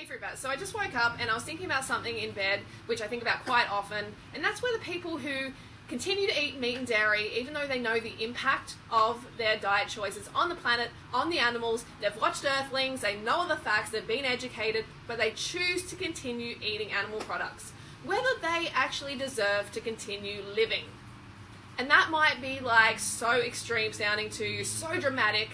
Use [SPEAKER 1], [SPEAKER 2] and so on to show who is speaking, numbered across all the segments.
[SPEAKER 1] Hey Fruitbats, so I just woke up and I was thinking about something in bed, which I think about quite often, and that's where the people who continue to eat meat and dairy, even though they know the impact of their diet choices on the planet, on the animals, they've watched Earthlings, they know all the facts, they've been educated, but they choose to continue eating animal products, whether they actually deserve to continue living. And that might be like so extreme sounding to you, so dramatic,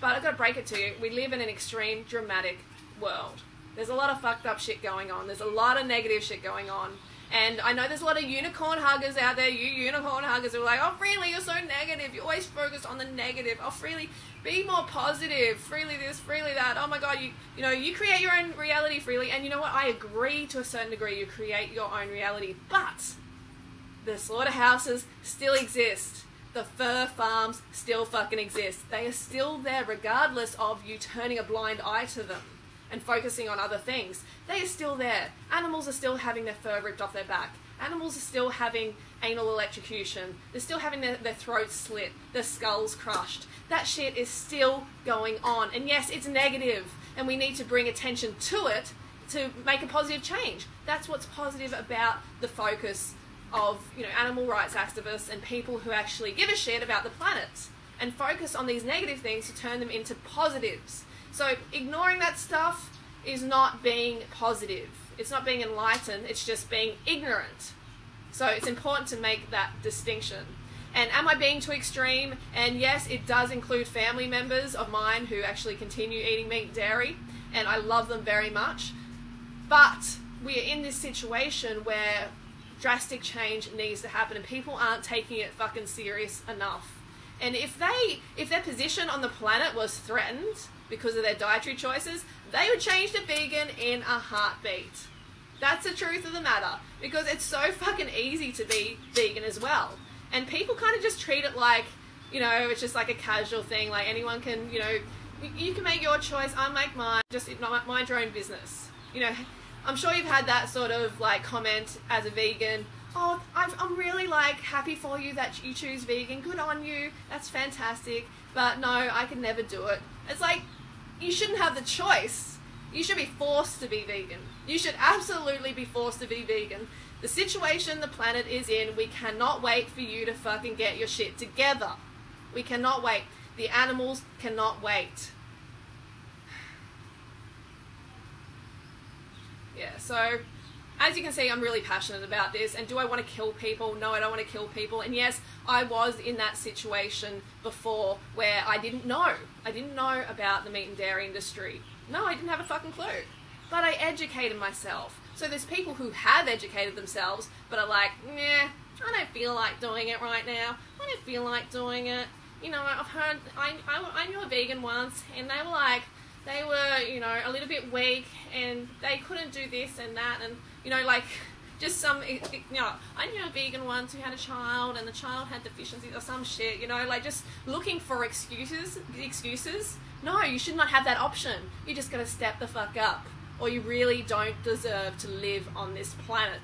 [SPEAKER 1] but I've got to break it to you, we live in an extreme, dramatic world. There's a lot of fucked up shit going on. There's a lot of negative shit going on. And I know there's a lot of unicorn huggers out there. You unicorn huggers are like, oh, Freely, you're so negative. You always focus on the negative. Oh, Freely, be more positive. Freely this, Freely that. Oh my God, you create your own reality, Freely. And you know what? I agree to a certain degree. You create your own reality. But the slaughterhouses still exist. The fur farms still fucking exist. They are still there regardless of you turning a blind eye to them and focusing on other things. They are still there. Animals are still having their fur ripped off their back. Animals are still having anal electrocution. They're still having their throats slit, their skulls crushed. That shit is still going on. And yes, it's negative, and we need to bring attention to it to make a positive change. That's what's positive about the focus of, animal rights activists and people who actually give a shit about the planet and focus on these negative things to turn them into positives. So ignoring that stuff is not being positive. It's not being enlightened. It's just being ignorant. So it's important to make that distinction. And am I being too extreme? And yes, it does include family members of mine who actually continue eating meat and dairy, and I love them very much. But we are in this situation where drastic change needs to happen, and people aren't taking it fucking serious enough. And if their position on the planet was threatened because of their dietary choices, they would change to vegan in a heartbeat. That's the truth of the matter, because it's so fucking easy to be vegan as well. And people kind of just treat it like, it's just like a casual thing, like anyone can, you can make your choice, I make mine, just mind your own business. I'm sure you've had that sort of like comment as a vegan, oh, I'm really like happy for you that you choose vegan, good on you, that's fantastic, but no, I could never do it. It's like, you shouldn't have the choice. You should be forced to be vegan. You should absolutely be forced to be vegan. The situation the planet is in, we cannot wait for you to fucking get your shit together. We cannot wait. The animals cannot wait. Yeah, so as you can see, I'm really passionate about this. And do I want to kill people? No, I don't want to kill people. And yes, I was in that situation before where I didn't know. I didn't know about the meat and dairy industry. No, I didn't have a fucking clue. But I educated myself. So there's people who have educated themselves, but are like, nah, I don't feel like doing it right now. I don't feel like doing it. I've heard, I knew a vegan once, and they were like, they were, a little bit weak, and they couldn't do this and that, and, just some, I knew a vegan once who had a child, and the child had deficiencies or some shit, just looking for excuses. No, you should not have that option. You just gotta step the fuck up, or you really don't deserve to live on this planet.